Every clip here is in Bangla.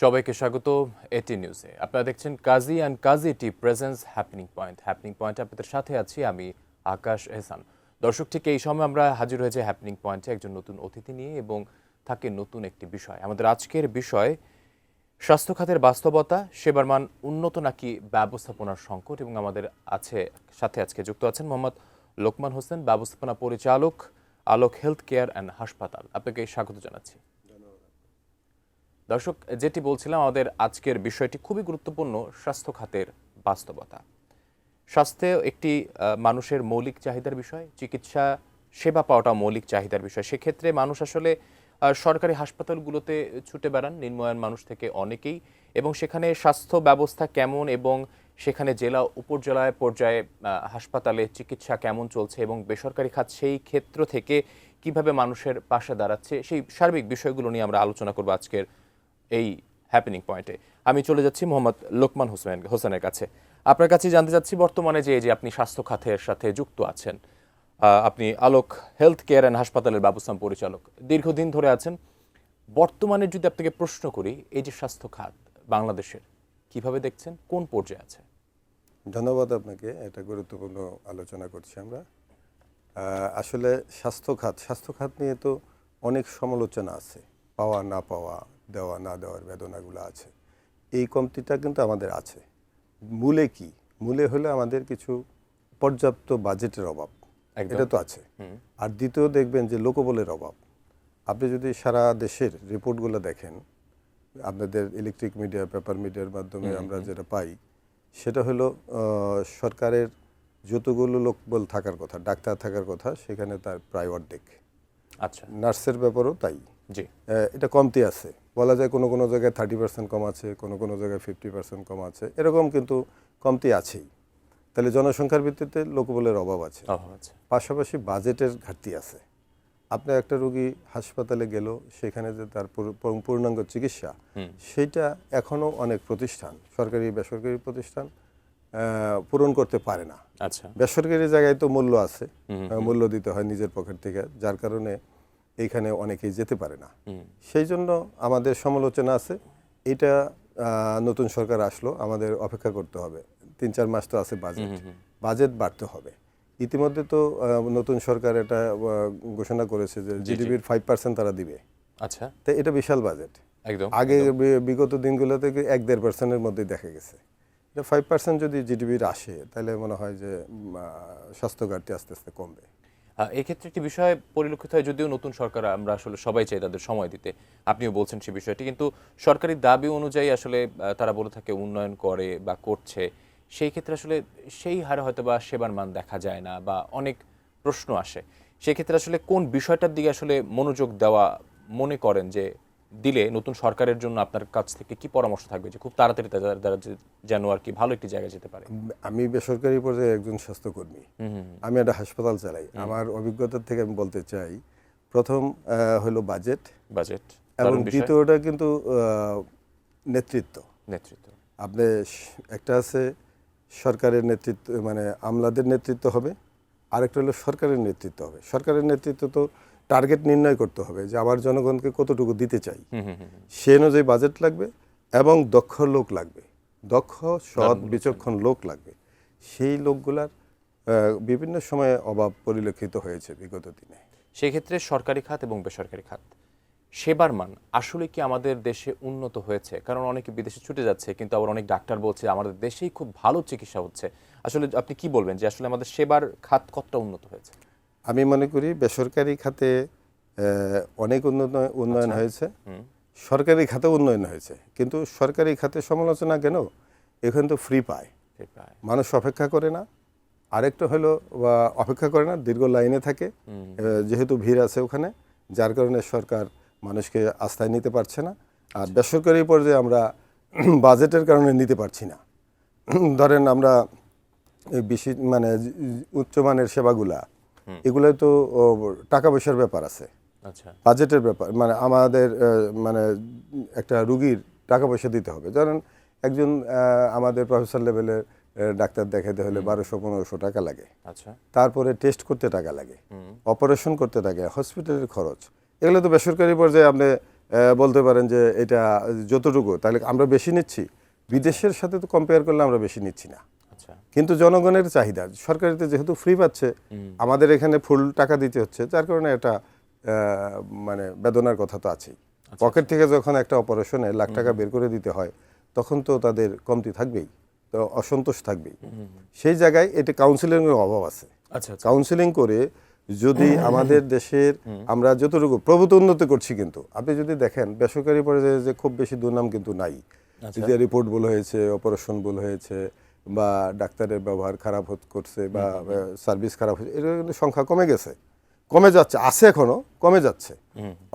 সবাইকে স্বাগত এটি নিউজে। আপনারা দেখছেন Kazi and Kazi tea presents happening point. Happening পয়েন্টে আপনাদের সাথে আছি আমি আকাশ এহসান। দর্শক, ঠিক এই সময় আমরা হাজির হয়েছে হ্যাপেনিং পয়েন্টে একজন নতুন অতিথি নিয়ে এবং থাকে নতুন একটি বিষয়। আমাদের আজকের বিষয় স্বাস্থ্য খাতের বাস্তবতা, সেবার মান উন্নত নাকি ব্যবস্থাপনার সংকট। এবং আমাদের সাথে আজকে যুক্ত আছেন মোহাম্মদ লোকমান হোসেন, ব্যবস্থাপনা পরিচালক, আলোক হেলথ কেয়ার অ্যান্ড হাসপাতাল। আপনাকে স্বাগত জানাচ্ছি। দর্শক, যেটি বলছিলাম, আমাদের আজকের বিষয়টি খুবই গুরুত্বপূর্ণ, স্বাস্থ্য খাতের বাস্তবতা। স্বাস্থ্য একটি মানুষের মৌলিক চাহিদার বিষয়, চিকিৎসা সেবা পাওয়াটা মৌলিক চাহিদার বিষয়। সেক্ষেত্রে মানুষ আসলে সরকারি হাসপাতালগুলোতে ছুটে বেড়ান, নিম্নআয়ের মানুষ থেকে অনেকেই, এবং সেখানে স্বাস্থ্য ব্যবস্থা কেমন এবং সেখানে জেলা উপজেলায় পর্যায়ে হাসপাতালে চিকিৎসা কেমন চলছে এবং বেসরকারি খাত সেই ক্ষেত্র থেকে কিভাবে মানুষের পাশে দাঁড়াচ্ছে, সেই সার্বিক বিষয়গুলো নিয়ে আমরা আলোচনা করবো আজকের এই হ্যাপেনিং পয়েন্টে। আমি চলে যাচ্ছি মোহাম্মদ লোকমান হোসেনের কাছে। আপনার কাছে জানতে চাচ্ছি, বর্তমানে যে আপনি স্বাস্থ্য খাতের সাথে যুক্ত আছেন, আপনি আলোক হেলথ কেয়ার অ্যান্ড হাসপাতালের ব্যবস্থাপনা পরিচালক, দীর্ঘদিন ধরে আছেন। বর্তমানে যদি আপনাকে প্রশ্ন করি, এই যে স্বাস্থ্য খাত বাংলাদেশের, কিভাবে দেখছেন, কোন পর্যায়ে আছে? ধন্যবাদ আপনাকে। এটা গুরুত্বপূর্ণ আলোচনা করছি আমরা। আসলে স্বাস্থ্য খাত নিয়ে তো অনেক সমালোচনা আছে, পাওয়া না পাওয়া, দেওয়া না দেওয়ার বেদনাগুলো আছে। এই কমতিটা কিন্তু আমাদের আছে। মূলে কি? মূলে হলো আমাদের কিছু পর্যাপ্ত বাজেটের অভাব, এটা তো আছে। আর দ্বিতীয় দেখবেন যে লোকবলের অভাব। আপনি যদি সারা দেশের রিপোর্টগুলো দেখেন, আপনাদের ইলেকট্রিক মিডিয়া, পেপার মিডিয়ার মাধ্যমে আমরা যেটা পাই, সেটা হলো সরকারের যতগুলো লোকবল থাকার কথা, ডাক্তার থাকার কথা, সেখানে তার প্রায় অর্ধেক। আচ্ছা, নার্সের ব্যাপারও তাই। জি, এটা কমতি আছে, বলা যায় কোনো কোনো জায়গায় 30% কম আছে, কোনো কোনো জায়গায় 50% কম আছে, এরকম কিন্তু কমতি আছেই। তাহলে জনসংখ্যার ভিত্তিতে লোকবলের অভাব আছে, পাশাপাশি বাজেটের ঘাটতি আছে। আপনি একটা রোগী হাসপাতালে গেল, সেখানে যে তার পূর্ণাঙ্গ চিকিৎসা, সেটা এখনও অনেক প্রতিষ্ঠান, সরকারি বেসরকারি প্রতিষ্ঠান পূরণ করতে পারে না। আচ্ছা, বেসরকারি জায়গায় তো মূল্য আছে, মূল্য দিতে হয় নিজের পকেট থেকে, যার কারণে এইখানে অনেকেই যেতে পারে না। সেই জন্য আমাদের সমালোচনা আছে। এটা নতুন সরকার আসলো, আমাদের অপেক্ষা করতে হবে। 3-4 মাস তো আছে, বাজেট বাড়তে হবে। ইতিমধ্যে তো নতুন সরকার এটা ঘোষণা করেছে যে জিডিপির 5% তারা দিবে। আচ্ছা, তো এটা বিশাল বাজেট। একদম। আগে বিগত দিনগুলো থেকে 1-1.5%-এর মধ্যেই দেখা গেছে। 5% যদি জিডিপির আসে, তাহলে মনে হয় যে স্বাস্থ্য ঘাটতি আস্তে আস্তে কমবে। এই ক্ষেত্রে একটি বিষয় পরিলক্ষিত হয়, যদিও নতুন সরকার, আমরা আসলে সবাই চাই তাদের সময় দিতে, আপনিও বলছেন সেই বিষয়টি, কিন্তু সরকারি দাবি অনুযায়ী আসলে তারা বলে থাকে উন্নয়ন করে বা করছে, সেই ক্ষেত্রে আসলে সেই হারে হয়তো বা সেবার মান দেখা যায় না বা অনেক প্রশ্ন আসে। সেক্ষেত্রে আসলে কোন বিষয়টার দিকে আসলে মনোযোগ দেওয়া মনে করেন যে দিলে নতুন সরকারের জন্য আপনার কাছ থেকে কি পরামর্শ থাকবে যে খুব তাড়াতাড়ি তারা যেন আর কি ভালো একটি জায়গায় যেতে পারে? আমি বেসরকারি পর্যায়ে একজন স্বাস্থ্যকর্মী, আমি একটা হাসপাতাল চালাই। আমার অভিজ্ঞতা থেকে আমি বলতে চাই, প্রথম হলো বাজেট, এবং দ্বিতীয়টা কিন্তু নেতৃত্ব। আপনি একটা আছে সরকারের নেতৃত্ব, মানে আমলাদের নেতৃত্ব হবে, আরেকটা হলো সরকারের নেতৃত্ব হবে। সরকারের নেতৃত্ব তো টার্গেট নির্ণয় করতে হবে যে আমার জনগণকে কতটুকু দিতে চাই, সে অনুযায়ী বাজেট লাগবে এবং দক্ষ লোক লাগবে, দক্ষ সৎ বিচক্ষণ লোক লাগবে। সেই লোকগুলার বিভিন্ন সময়ে অভাব পরিলক্ষিত হয়েছে বিগত দিনে। সেক্ষেত্রে সরকারি খাত এবং বেসরকারি খাত সেবার মান আসলে কি আমাদের দেশে উন্নত হয়েছে? কারণ অনেকে বিদেশে ছুটে যাচ্ছে, কিন্তু আবার অনেক ডাক্তার বলছে আমাদের দেশেই খুব ভালো চিকিৎসা হচ্ছে। আসলে আপনি কি বলবেন যে আসলে আমাদের সেবার খাত কতটা উন্নত হয়েছে? আমি মনে করি বেসরকারি খাতে অনেক উন্নয়ন হয়েছে, সরকারি খাতে উন্নয়ন হয়েছে। কিন্তু সরকারি খাতে সমালোচনা কেন? এখানে তো ফ্রি পায়, মানুষ অপেক্ষা করে না। আরেকটা হলো অপেক্ষা করে না, দীর্ঘ লাইনে থাকে, যেহেতু ভিড় আছে ওখানে, যার কারণে সরকার মানুষকে আস্থায় নিতে পারছে না। আর বেসরকারি পর্যায়ে আমরা বাজেটের কারণে নিতে পারছি না। ধরেন আমরা বেশি মানে উচ্চমানের সেবাগুলা, এগুলো তো টাকা পয়সার ব্যাপার আছে, বাজেটের ব্যাপার, মানে আমাদের মানে একটা রুগীর টাকা পয়সা দিতে হবে। ধরেন একজন আমাদের প্রফেসর লেভেলের ডাক্তার দেখাতে হলে 1200-1500 টাকা লাগে। তারপরে টেস্ট করতে টাকা লাগে, অপারেশন করতে টাকা, হসপিটালের খরচ, এগুলো তো বেসরকারি পর্যায়ে আপনি বলতে পারেন যে এটা যতটুকু, তাহলে আমরা বেশি নিচ্ছি, বিদেশের সাথে তো কম্পেয়ার করলে আমরা বেশি নিচ্ছি না। আচ্ছা, কিন্তু জনগণের চাহিদা, সরকারিতে যেহেতু ফ্রি পাচ্ছে, আমাদের এখানে ফুল টাকা দিতে হচ্ছে, যার কারণে এটা মানে বেদনার কথা তো আছেই। পকেট থেকে যখন একটা অপারেশনে লাখ টাকা বের করে দিতে হয়, তখন তো তাদের কমতি থাকবেই, তো অসন্তোষ থাকবেই। সেই জায়গায় এটা কাউন্সিলিংয়ের অভাব আছে। আচ্ছা, আচ্ছা। কাউন্সিলিং করে যদি আমাদের দেশের আমরা যতটুকু প্রভূত উন্নতি করছি, কিন্তু আপনি যদি দেখেন বেসরকারি পর্যায়ে যে খুব বেশি দুর্নাম কিন্তু নাই। যে রিপোর্ট ভুল হয়েছে, অপারেশন ভুল হয়েছে, বা ডাক্তারের ব্যবহার খারাপ করছে, বা সার্ভিস খারাপ হয়েছে, এর কিন্তু সংখ্যা কমে গেছে, কমে যাচ্ছে, আছে এখনো কমে যাচ্ছে।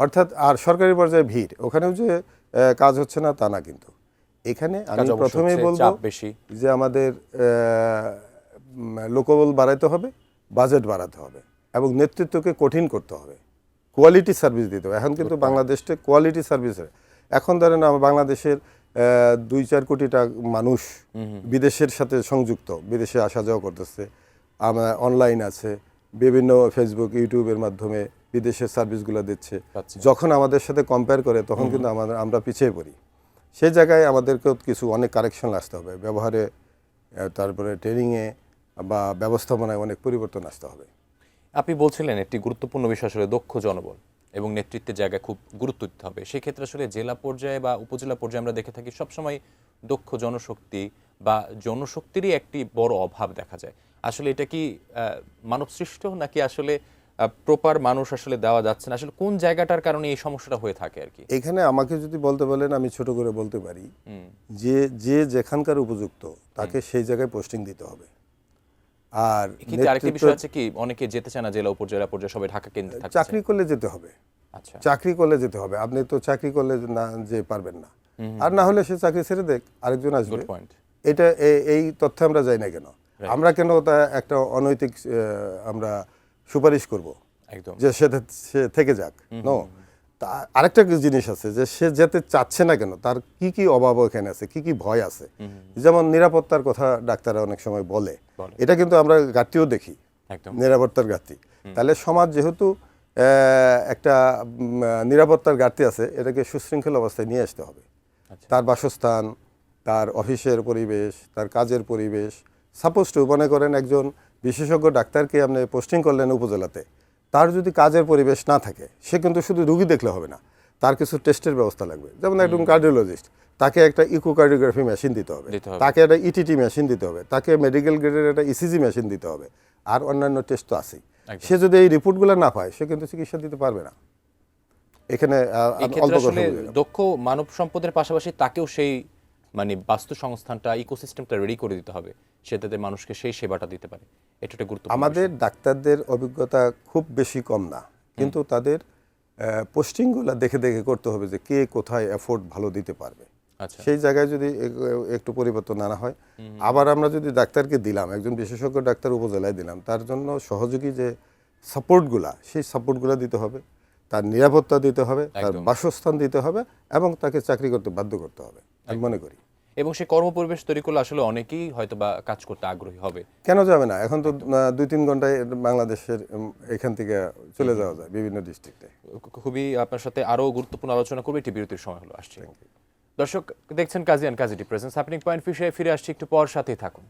অর্থাৎ আর সরকারি পর্যায়ে ভিড়, ওখানেও যে কাজ হচ্ছে না তা না, কিন্তু এখানে আমি কাজ অবশ্য প্রথমেই হচ্ছে, বলবো চাপ বেশি। যে আমাদের লোকবল বাড়াইতে হবে, বাজেট বাড়াতে হবে, এবং নেতৃত্বকে কঠিন করতে হবে, কোয়ালিটি সার্ভিস দিতে হবে। এখন কিন্তু বাংলাদেশে কোয়ালিটি সার্ভিস, এখন ধরেন আমার বাংলাদেশের 2-4 কোটিটা মানুষ বিদেশের সাথে সংযুক্ত, বিদেশে আসা যাওয়া করতেছে, আমার অনলাইন আছে, বিভিন্ন ফেসবুক ইউটিউবের মাধ্যমে বিদেশের সার্ভিসগুলো দিচ্ছে। যখন আমাদের সাথে কম্পেয়ার করে, তখন কিন্তু আমরা পিছিয়ে পড়ি। সেই জায়গায় আমাদেরকেও কিছু অনেক কারেকশন আসতে হবে ব্যবহারে, তারপরে ট্রেনিংয়ে বা ব্যবস্থাপনায় অনেক পরিবর্তন আসতে হবে। আপনি বলছিলেন একটি গুরুত্বপূর্ণ বিষয় আসলে দক্ষ জনবল এবং নেতৃত্বের জায়গায় খুব গুরুত্ব দিতে হবে। সেক্ষেত্রে আসলে জেলা পর্যায়ে বা উপজেলা পর্যায়ে আমরা দেখে থাকি সবসময় দক্ষ জনশক্তি বা জনশক্তিরই একটি বড় অভাব দেখা যায়। আসলে এটা কি মানব সৃষ্ট, নাকি আসলে প্রপার মানুষ আসলে দেওয়া যাচ্ছে না? আসলে কোন জায়গাটার কারণে এই সমস্যাটা হয়ে থাকে আর কি? এখানে আমাকে যদি বলতে বলেন, আমি ছোট করে বলতে পারি যে যে যেখানকার উপযুক্ত তাকে সেই জায়গায় পোস্টিং দিতে হবে। আর কিন্তু আরেকটি বিষয় আছে কি, অনেকে যেতে চায় না জেলা উপজেলা পর্যায়ে, সবাই ঢাকা কেন্দ্রে থাকতে চায়। চাকরি করলে যেতে হবে। আচ্ছা, চাকরি করলে যেতে হবে। আপনি তো চাকরি করলে না যে পারবেন না, আর না হলে সে চাকরি ছেড়ে দেখ, আরেকজন আসবে। Good point. এটা এই তথ্য আমরা যাই না কেন? আমরা কেন তা একটা অনৈতিক আমরা সুপারিশ করব একদম। যে সে থেকে যাক? নো। আরেকটা জিনিস আছে যে সে যেতে চাচ্ছে না কেন, তার কি কি অভাব এখানে আছে, কি কি ভয় আছে। যেমন নিরাপত্তার কথা ডাক্তাররা অনেক সময় বলে, এটা কিন্তু আমরা ঘাটতিও দেখি, একদম নিরাপত্তার ঘাটতি। তাহলে সমাজ যেহেতু একটা নিরাপত্তার ঘাটতি আছে, এটাকে সুশৃঙ্খল অবস্থায় নিয়ে আসতে হবে। তার বাসস্থান, তার অফিসের পরিবেশ, তার কাজের পরিবেশ। সাপোজ টু মনে করেন একজন বিশেষজ্ঞ ডাক্তারকে আপনি পোস্টিং করলেন উপজেলাতে, তার যদি কাজের পরিবেশ না থাকে, সে কিন্তু শুধু রুগী দেখলে হবে না, তার কিছু টেস্টের ব্যবস্থা লাগবে। যেমন একজন কার্ডিওলজিস্ট, তাকে একটা ইকোকার্ডিওগ্রাফি মেশিন দিতে হবে, তাকে একটা ইটিটি মেশিন দিতে হবে, তাকে মেডিকেল গ্রেডের একটা ইসিজি মেশিন দিতে হবে, আর অন্যান্য টেস্ট তো আছেই। সে যদি এই রিপোর্টগুলো না পায়, সে কিন্তু চিকিৎসা দিতে পারবে না। এখানে অল্প কথা দক্ষ মানব সম্পদের পাশাপাশি তাকেও সেই মানে বাস্তু সংস্থানটা, ইকোসিস্টেমটা রেডি করে দিতে হবে, সেটাতে মানুষকে সেই সেবাটা দিতে পারে। এটা একটা গুরুত্বপূর্ণ। আমাদের ডাক্তারদের অভিজ্ঞতা খুব বেশি কম না, কিন্তু তাদের পোস্টিংগুলো দেখে দেখে করতে হবে যে কে কোথায় এফোর্ট ভালো দিতে পারবে। আচ্ছা, সেই জায়গায় যদি একটু পরিবর্তন আনা হয়, আবার আমরা যদি ডাক্তারকে দিলাম, একজন বিশেষজ্ঞ ডাক্তার উপজেলায় দিলাম, তার জন্য সহযোগী যে সাপোর্টগুলা, সেই সাপোর্টগুলো দিতে হবে, তার নিরাপত্তা দিতে হবে, তার বাসস্থান দিতে হবে, এবং তাকে চাকরি করতে বাধ্য করতে হবে, আমি মনে করি। এবং সে কর্মপরিবেশ তৈরি করলে আসলে অনেকেই হয়তো বা কাজ করতে আগ্রহী হবে। কেন যাবে না? এখন তো 2-3 ঘন্টায় বাংলাদেশের এখান থেকে চলে যাওয়া যায় বিভিন্ন ডিস্ট্রিক্টে। খুবই আপনার সাথে আরো গুরুত্বপূর্ণ আলোচনা করবে, একটি বিরতির সময় হলো, আসছে। দর্শক দেখছেন Kazi and Kazi presents happening point ফিশে, ফিরে আসছি একটু পর, সাথেই থাকুন।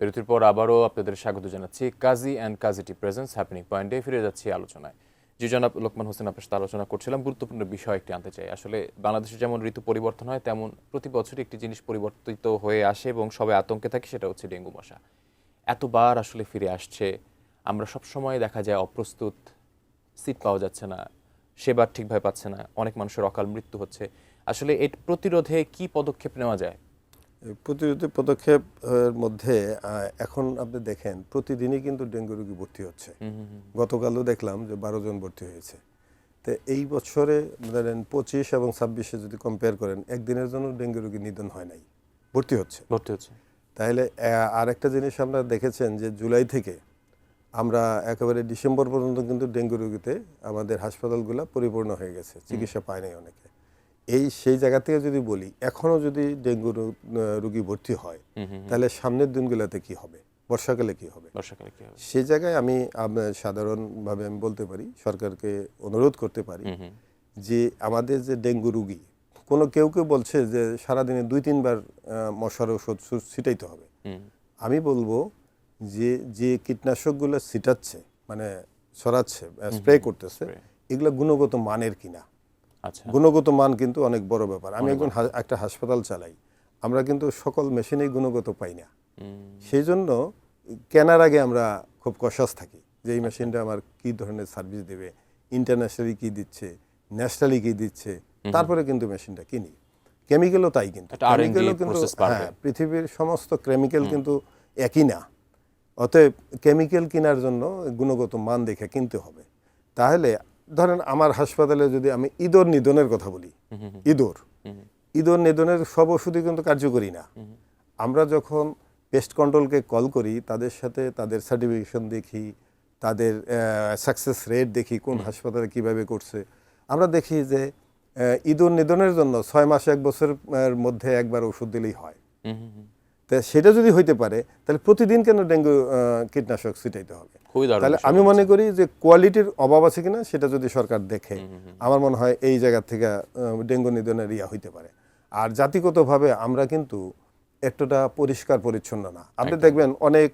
বিরতির পর আবারও আপনাদের স্বাগত জানাচ্ছি কাজী অ্যান্ড কাজী প্রেজেন্স হ্যাপেনিং পয়েন্টে। ফিরে যাচ্ছি আলোচনায়। জি জনাব লোকমান হোসেন, আপনার সাথে আলোচনা করছিলাম। গুরুত্বপূর্ণ বিষয় একটি আনতে চাই। আসলে বাংলাদেশে যেমন ঋতু পরিবর্তন হয়, তেমন প্রতি বছরই একটি জিনিস পরিবর্তিত হয়ে আসে এবং সবাই আতঙ্কে থাকে, সেটা হচ্ছে ডেঙ্গু মশা। এতবার আসলে ফিরে আসছে, আমরা সবসময় দেখা যায় অপ্রস্তুত, সিট পাওয়া যাচ্ছে না, সেবার ঠিকভাবে পাচ্ছে না, অনেক মানুষের অকাল মৃত্যু হচ্ছে। আসলে এর প্রতিরোধে কি পদক্ষেপ নেওয়া যায়? এই প্রতিরোধী পদক্ষেপ মধ্যে এখন আপনি দেখেন প্রতিদিনই কিন্তু ডেঙ্গু রোগী ভর্তি হচ্ছে। গতকালও দেখলাম যে 12 জন ভর্তি হয়েছে। তো এই বছরে ধরেন 25 এবং 26-এ যদি কম্পেয়ার করেন, একদিনের জন্য ডেঙ্গু রোগী নিধন হয় নাই, ভর্তি হচ্ছে। তাহলে আরেকটা জিনিস আমরা দেখেছেন যে জুলাই থেকে আমরা একেবারে ডিসেম্বর পর্যন্ত কিন্তু ডেঙ্গু রোগীতে আমাদের হাসপাতালগুলো পরিপূর্ণ হয়ে গেছে, চিকিৎসা পায় নাই অনেকে। সেই জায়গা থেকে যদি বলি, এখনো যদি ডেঙ্গু রোগী ভর্তি হয়, তাহলে সামনের দিনগুলোতে কি হবে, বর্ষাকালে কি হবে? সেই জায়গায় আমি সাধারণভাবে আমি বলতে পারি, সরকারকে অনুরোধ করতে পারি যে আমাদের যে ডেঙ্গু রোগী, কেউ বলছে যে সারাদিনে 2-3 বার মশার ওষুধ ছিটাইতে হবে। আমি বলবো যে কীটনাশকগুলো ছিটাচ্ছে, মানে ছড়াচ্ছে, স্প্রে করতেছে, এগুলো গুণগত মানের কিনা। গুণগত মান কিন্তু অনেক বড় ব্যাপার। আমি একটা হাসপাতাল চালাই, আমরা কিন্তু সকল মেশিনেই গুণগত পাই না। সেই জন্য কেনার আগে আমরা খুব কশাস থাকি যে এই মেশিনটা আমার কি ধরনের সার্ভিস দেবে, ইন্টারন্যাশনালি কি দিচ্ছে, ন্যাশনালি কি দিচ্ছে, তারপরে কিন্তু মেশিনটা কিনি। কেমিক্যালও তাই, কিন্তু কেমিক্যালও কিন্তু পৃথিবীর সমস্ত কেমিক্যাল কিন্তু একই না। অতএব কেমিক্যাল কেনার জন্য গুণগত মান দেখে কিনতে হবে। তাহলে ধরেন আমার হাসপাতালে যদি আমি ইঁদুর নিধনের কথা বলি, ইঁদুর নিধনের সব ওষুধই কিন্তু কার্যকরী না। আমরা যখন পেস্ট কন্ট্রোলকে কল করি, তাদের সাথে তাদের সার্টিফিকেশন দেখি, তাদের সাকসেস রেট দেখি, কোন হাসপাতালে কিভাবে করছে। আমরা দেখি যে ইঁদুর নিধনের জন্য 6 মাস 1 বছরের মধ্যে একবার ওষুধ দিলেই হয়। তা সেটা যদি হইতে পারে, তাহলে প্রতিদিন কেন ডেঙ্গু কীটনাশক ছিটাইতে হবে? তাহলে আমি মনে করি যে কোয়ালিটির অভাব আছে কিনা সেটা যদি সরকার দেখে, আমার মনে হয় এই জায়গা থেকে ডেঙ্গু নিধনের হইতে পারে। আর জাতিগতভাবে আমরা কিন্তু একটুটা পরিষ্কার পরিচ্ছন্ন না। আপনি দেখবেন অনেক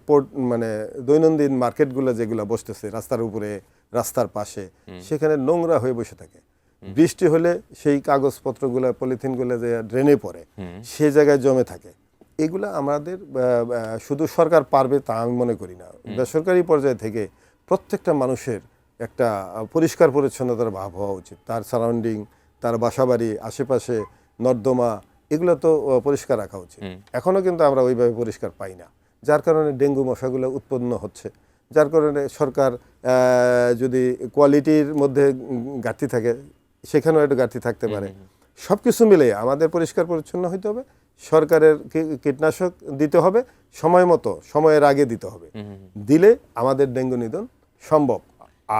মানে দৈনন্দিন মার্কেটগুলো যেগুলো বসতেছে রাস্তার উপরে, রাস্তার পাশে, সেখানে নোংরা হয়ে বসে থাকে। বৃষ্টি হলে সেই কাগজপত্রগুলো, পলিথিনগুলো যে ড্রেনে পড়ে, সে জায়গায় জমে থাকে। এগুলা আমাদের শুধু সরকার পারবে তা আমি মনে করি না। বেসরকারি পর্যায় থেকে প্রত্যেকটা মানুষের একটা পরিষ্কার পরিচ্ছন্নতার ভাব হওয়া উচিত। তার সারাউন্ডিং, তার বাসাবাড়ি, আশেপাশে নর্দমা, এগুলো তো পরিষ্কার রাখা উচিত। এখনও কিন্তু আমরা ওইভাবে পরিষ্কার পাই না, যার কারণে ডেঙ্গু মশাগুলো উৎপন্ন হচ্ছে। যার কারণে সরকার যদি কোয়ালিটির মধ্যে ঘাটতি থাকে, সেখানেও একটু ঘাটতি থাকতে পারে। সব কিছু মিলে আমাদের পরিষ্কার পরিচ্ছন্ন হইতে হবে, সরকারের কীটনাশক দিতে হবে সময় মতো, সময়ের আগে দিতে হবে। দিলে আমাদের ডেঙ্গু নিধন সম্ভব।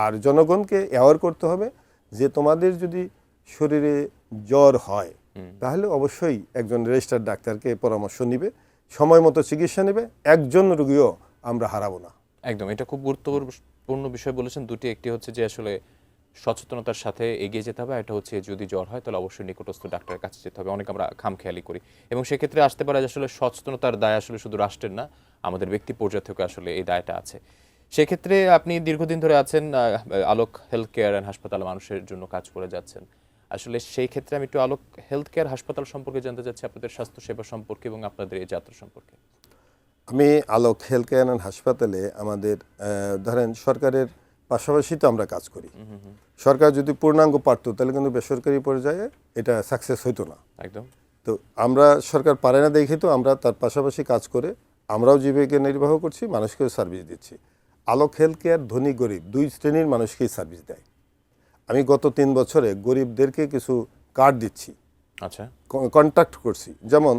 আর জনগণকে অ্যাওয়ার করতে হবে যে তোমাদের যদি শরীরে জ্বর হয়, তাহলে অবশ্যই একজন রেজিস্টার্ড ডাক্তারকে পরামর্শ নিবে, সময় মতো চিকিৎসা নেবে। একজন রোগীও আমরা হারাবো না। একদম, এটা খুব গুরুত্বপূর্ণ বিষয় বলেছেন দুটি। একটি হচ্ছে যে আসলে সচেতনতার সাথে এগিয়ে যেতে হবে, এটা হচ্ছে যদি জ্বর হয় তাহলে অবশ্যই নিকটস্থ ডাক্তারের কাছে যেতে হবে। অনেক আমরা খামখেয়ালি করি, এবং সেক্ষেত্রে আসতে পারে আসলে সচেতনতার দায় আসলে শুধু রাষ্ট্রের না, আমাদের ব্যক্তি পর্যায় থেকে আসলে এই দায়টা আছে। সেক্ষেত্রে আপনি দীর্ঘদিন ধরে আছেন আলোক হেলথ কেয়ার অ্যান্ড হাসপাতাল, মানুষের জন্য কাজ করে যাচ্ছেন। আসলে সেই ক্ষেত্রে আমি একটু আলোক হেলথ কেয়ার হাসপাতাল সম্পর্কে জানতে চাচ্ছি, আপনাদের স্বাস্থ্যসেবা সম্পর্কে এবং আপনাদের এই যাত্রা সম্পর্কে। আমি আলোক হেলথ কেয়ার অ্যান্ড হাসপাতালে আমাদের ধরেন সরকারের পাশাপাশি তো আমরা কাজ করি। সরকার যদি পূর্ণাঙ্গ পারত, তাহলে কিন্তু বেসরকারি পর্যায়ে এটা সাকসেস হইতো না। একদম। তো আমরা সরকার পারে না দেখে তো আমরা তার পাশাপাশি কাজ করে আমরাও জীবিকা নির্বাহ করছি, মানুষকেও সার্ভিস দিচ্ছি। আলোক হেলথ কেয়ার ধনী গরিব 2 শ্রেণীর মানুষকেই সার্ভিস দেয়। আমি গত 3 বছরে গরিবদেরকে কিছু কার্ড দিচ্ছি, আচ্ছা, কন্ট্যাক্ট করছি। যেমন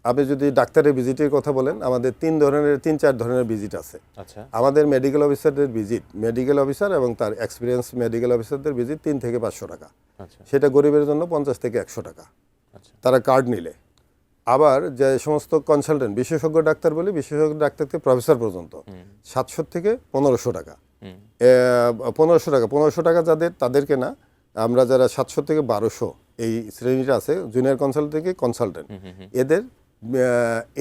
আপনি যদি ডাক্তারের ভিজিটের কথা বলেন, আমাদের 3-4 ধরনের ভিজিট আছে। আচ্ছা, আমাদের মেডিকেল অফিসারদের ভিজিট, মেডিকেল অফিসার এবং তার এক্সপিরিয়েন্স মেডিকেল অফিসারদের ভিজিট 3 থেকে 500 টাকা। আচ্ছা, সেটা গরিবের জন্য 50 থেকে 100 টাকা। আচ্ছা, তারা কার্ড নিলে। আবার যে সমস্ত কনসালটেন্ট, বিশেষজ্ঞ ডাক্তার বলি, বিশেষজ্ঞ ডাক্তার থেকে প্রফেসর পর্যন্ত 700 থেকে 1500 টাকা। 1500 টাকা যাদের, তাদেরকে না, আমরা যারা 700 থেকে 1200 এই শ্রেণীটা আছে, জুনিয়র কনসালটেন্ট থেকে কনসালটেন্ট, এদের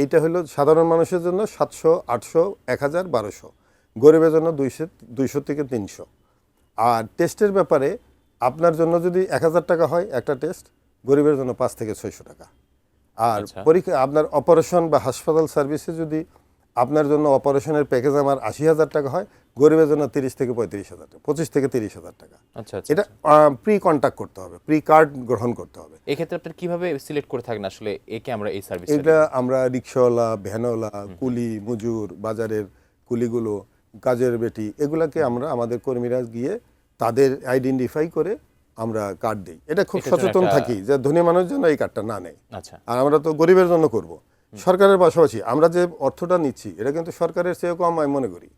এইটা হলো সাধারণ মানুষের জন্য 700, 800, 1000, 1200, গরিবের জন্য 200 থেকে 300। আর টেস্টের ব্যাপারে আপনার জন্য যদি 1000 টাকা হয় একটা টেস্ট, গরিবের জন্য 5 থেকে 600 টাকা। আর পরীক্ষা আপনার অপারেশন বা হাসপাতাল সার্ভিসে যদি আপনার জন্য অপারেশনের প্যাকেজ আমার ৮০,০০০ টাকা হয়, গরিবের জন্য ৩০ থেকে ৩৫,০০০ টাকা, 25 থেকে 30,০০০ টাকা। আচ্ছা আচ্ছা এটা প্রি কন্ট্যাক্ট করতে হবে, প্রি কার্ড গ্রহণ করতে হবে। এক্ষেত্রে আপনার কিভাবে সিলেক্ট করে থাকেন আসলে একে আমরা এই সার্ভিস? এটা আমরা রিক্সাওয়ালা, ভ্যানওয়ালা, কুলি, মজুর, বাজারের কুলিগুলো, কাজের বেটি, এগুলাকে আমরা আমাদের কর্মীরা গিয়ে তাদের আইডেন্টিফাই করে আমরা কার্ড দিই। এটা খুব এটার জন্য সচেতন একটা- থাকি যে ধনী মানুষ যেন এই কার্ডটা না নেয়। আচ্ছা আর আমরা তো গরিবের জন্য করব। সরকারের পাশাপাশি আমরা যে অর্থটা নিচ্ছি এটা কিন্তু সরকারের চেয়েও কম আমি মনে করি।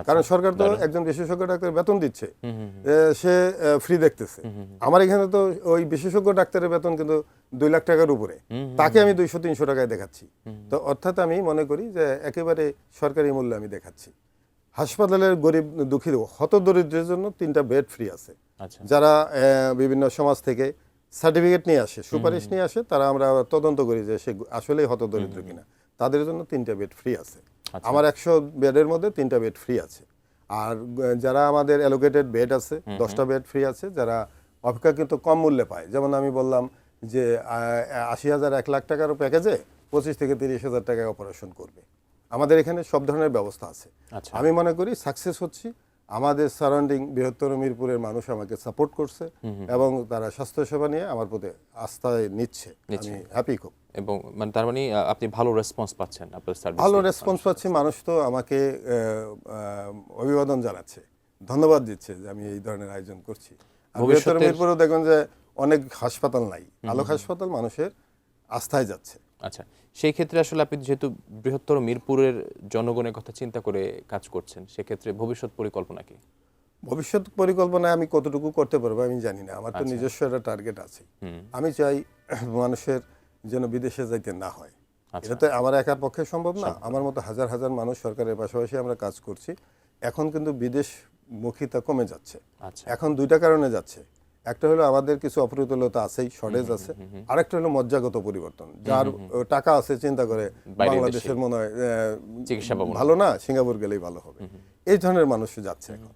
কারণ সরকার তো একজন বিশেষজ্ঞ ডাক্তার বেতন দিচ্ছে, সে ফ্রি দেখতেছে। আমার এখানে তো ওই বিশেষজ্ঞ ডাক্তারের বেতন কিন্তু 2 লাখ টাকার উপরে, তাকে আমি 200-300 টাকায় দেখাচ্ছি। তো অর্থাৎ আমি মনে করি যে একেবারে সরকারি মূল্যে আমি দেখাচ্ছি। হাসপাতালের গরিব দুঃখী হতদরিদ্রের জন্য 3টা বেড ফ্রি আছে। আচ্ছা যারা বিভিন্ন সমাজ থেকে সার্টিফিকেট নিয়ে আসে, সুপারিশ নিয়ে আসে, তারা আমরা তদন্ত করি যে সে আসলেই হতদরিদ্র কিনা, তাদের জন্য 3টা বেড ফ্রি আছে। আমার 100 বেডের মধ্যে 3টা বেড ফ্রি আছে। আর যারা আমাদের অ্যালোকেটেড বেড আছে 10টা বেড ফ্রি আছে, যারা অপেক্ষাকৃত কম মূল্যে পায়। যেমন আমি বললাম যে 80,000 1 লাখ টাকার প্যাকেজে 25 থেকে 30,000 টাকায় অপারেশন করবে। আমাদের এখানে সব ধরনের ব্যবস্থা আছে। আচ্ছা আমি মনে করি সাকসেস হচ্ছি। আমাদের সারাউন্ডিং বৃহত্তর মিরপুরের মানুষ আমাকে সাপোর্ট করছে এবং তারা স্বাস্থ্যসেবা নিয়ে আমার প্রতি আস্থায় নিচ্ছে। আমি হ্যাপি খুব। এবং মানে তার মানে আপনি ভালো রেসপন্স পাচ্ছেন আপনার সার্ভিস? ভালো রেসপন্স পাচ্ছি। মানুষ তো আমাকে অভিবাদন জানাচ্ছে, ধন্যবাদ দিচ্ছে যে আমি এই ধরনের আয়োজন করছি। আর বৃহত্তর মিরপুরেও দেখবেন যে অনেক হাসপাতাল নাই, আলোক হাসপাতাল মানুষের আস্থায় যাচ্ছে। আচ্ছা, সেই ক্ষেত্রে আসলে আপনি যেহেতু বৃহত্তর মিরপুরের জনগণের কথা চিন্তা করে কাজ করছেন, সেক্ষেত্রে ভবিষ্যৎ পরিকল্পনা কি? ভবিষ্যৎ পরিকল্পনায় আমি কতটুকু করতে পারবো আমি জানি না। আমার তো নিজস্ব একটা টার্গেট আছে। আমি চাই মানুষের যেন বিদেশে যাইতে না হয়। এটা তো আমার একার পক্ষে সম্ভব না। আমার মতো হাজার হাজার মানুষ সরকারের পাশাপাশি আমরা কাজ করছি। এখন কিন্তু বিদেশমুখিতা কমে যাচ্ছে। আচ্ছা এখন 2টা কারণে যাচ্ছে। একটা হলো আমাদের কিছু অপ্রতুলতা আছেই, শর্টেজ আছে। আরেকটা হলো মজ্জাগত পরিবর্তন। যার টাকা আছে চিন্তা করে বাংলাদেশের মনে হয় চিকিৎসা পাবো না, ভালো না, সিঙ্গাপুর গেলেই ভালো হবে। এই ধরনের মানুষ যাচ্ছে এখন।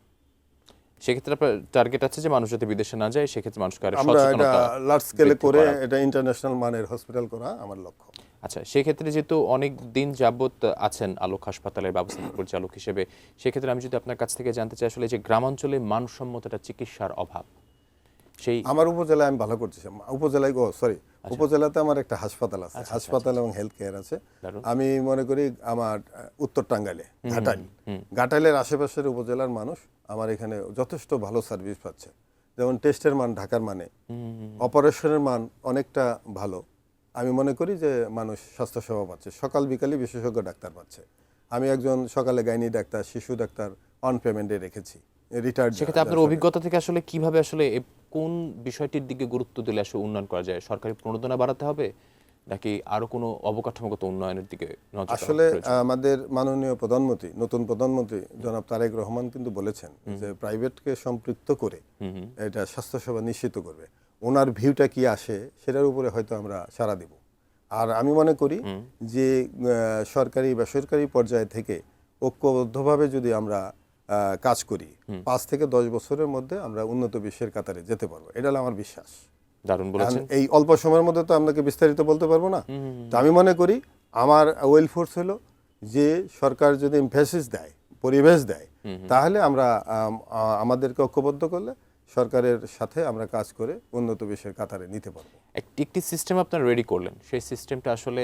সেক্ষেত্রে আপনার টার্গেট আছে যে মানুষ যাতে বিদেশে না যায়, সেক্ষেত্রে মানুষকে আরো আমরা এটা সচেতনতা লার্জ স্কেলে বৃদ্ধি করে করা। এটা ইন্টারন্যাশনাল মানের হসপিটাল করা আমার লক্ষ্য। আচ্ছা, সেক্ষেত্রে যেহেতু অনেক দিন যাবত আছেন আলোক হাসপাতালের ব্যবস্থাপনা পরিচালক হিসেবে, সেক্ষেত্রে আমি যদি আপনার কাছ থেকে জানতে চাই আসলে যে গ্রামাঞ্চলে মানসম্মত একটা চিকিৎসার অভাব, সেই আমার উপজেলায় আমি ভালো করতেছি। উপজেলায় উপজেলাতে আমার একটা হাসপাতাল আছে, হাসপাতাল এবং হেলথ কেয়ার আছে। আমি মনে করি আমার উত্তর টাঙ্গাইলে ঘাটাইলের আশেপাশের উপজেলার মানুষ আমার এখানে যথেষ্ট ভালো সার্ভিস পাচ্ছে। যেমন টেস্টের মান ঢাকার মানে, অপারেশনের মান অনেকটা ভালো। আমি মনে করি যে মানুষ স্বাস্থ্যসেবা পাচ্ছে, সকাল বিকালই বিশেষজ্ঞ ডাক্তার পাচ্ছে। আমি একজন সকালে গাইনি ডাক্তার, শিশু ডাক্তার অন পেমেন্টে রেখেছি, রিটায়ার্ড। সেক্ষেত্রে আপনার অভিজ্ঞতা থেকে আসলে কিভাবে আসলে কোন বিষয়টির দিকে গুরুত্ব দিলে আসলে উন্নয়ন করা যায়? সরকারি প্রণোদনা বাড়াতে হবে নাকি আরো কোনো অবকাঠামোগত উন্নয়নের দিকে নজর দেওয়া আসলে প্রয়োজন? আমাদের মাননীয় প্রধানমন্ত্রী, নতুন প্রধানমন্ত্রী জনাব তারেক রহমান কিন্তু বলেছেন যে প্রাইভেটকে সম্পৃক্ত করে এটা স্বাস্থ্যসেবা নিশ্চিত করবে। ওনার ভিউটা কি আসে সেটার উপরে হয়তো আমরা সাড়া দেব। আর আমি মনে করি যে সরকারি বেসরকারি পর্যায় থেকে ঐক্যবদ্ধভাবে যদি আমরা কাজ করি, 5 থেকে 10 বছরের মধ্যে আমরা উন্নত বিশ্বের কাতারে যেতে পারবো। এটা হলো আমার বিশ্বাস। দারুণ বলেছেন। এই অল্প সময়ের মধ্যে তো আপনাকে বিস্তারিত বলতে পারবো না। তো আমি মনে করি আমার ওয়েল ফোর্স হলো যে সরকার যদি এমফেসিস দেয়, পরিবেশ দেয়, তাহলে আমরা আমাদেরকে ঐক্যবদ্ধ করলে সরকারের সাথে আমরা কাজ করে উন্নত বিশ্বের কাতারে নিতে পারবো। একটি সিস্টেম আপনারা রেডি করলেন, সেই সিস্টেমটা আসলে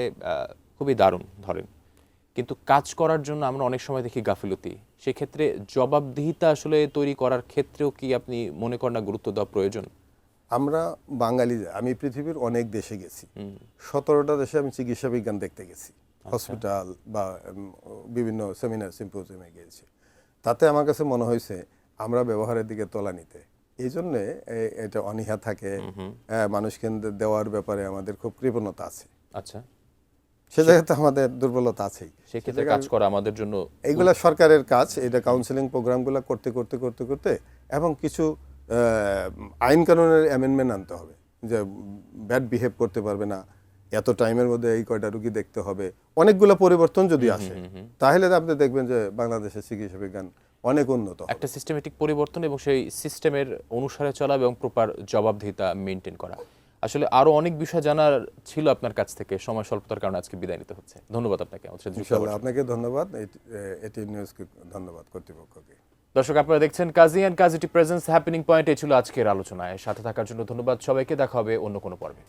খুবই দারুণ ধরেন, কিন্তু কাজ করার জন্য আমরা অনেক সময় দেখি গাফিলতি। সেক্ষেত্রে জবাবদিহিতা আসলে তৈরি করার ক্ষেত্রেও কি আপনি মনে করেন না গুরুত্ব দেওয়া প্রয়োজন? আমরা বাঙালি, আমি পৃথিবীর অনেক দেশে গেছি, 17টা দেশে আমি চিকিৎসা বিজ্ঞান দেখতে গেছি, হসপিটাল বা বিভিন্ন সেমিনার সিম্পোজিয়ামে গিয়েছি। তাতে আমার কাছে মনে হয়েছে আমরা ব্যবহারের দিকে তলানিতে। এই জন্যে এটা অনীহা থাকে, মানুষকে দেওয়ার ব্যাপারে আমাদের খুব কৃপণতা আছে। আচ্ছা, সে জায়গাতে আমাদের দুর্বলতা আছেই। সেক্ষেত্রে কাজ করা আমাদের জন্য এইগুলা সরকারের কাজ। এটা কাউন্সিলিং প্রোগ্রামগুলো করতে করতে করতে করতে এবং কিছু আইন কানুনের অ্যামেন্ডমেন্ট আনতে হবে যে ব্যাড বিহেভ করতে পারবে না, এত টাইমের মধ্যে এই কয়টা রুগী দেখতে হবে। অনেকগুলো পরিবর্তন যদি আসে তাহলে আপনি দেখবেন যে বাংলাদেশের চিকিৎসা বিজ্ঞান অনেক উন্নত হবে। একটা সিস্টেমেটিক পরিবর্তন এবং সেই সিস্টেমের অনুসারে চলা এবং প্রপার জবাবদিহিতা মেনটেন করা। আসলে আরো অনেক বিষয় জানার ছিল আপনার কাছ থেকে, সময় স্বল্পতার কারণে আজকে বিদায় নিতে হচ্ছে। ধন্যবাদ আপনাকে আমাদের সাথে যুক্ত হওয়ার ইনশাআল্লাহ জন্য। আপনাকে ধন্যবাদ, এটি নিউজকে ধন্যবাদ, কর্তৃপক্ষকে। দর্শক, আপনারা দেখছেন Kazi and Kazi presents happening point. এই ছিল আজকের আলোচনায়। সাথে থাকার জন্য ধন্যবাদ সবাইকে। দেখা হবে অন্য কোনো পর্বে।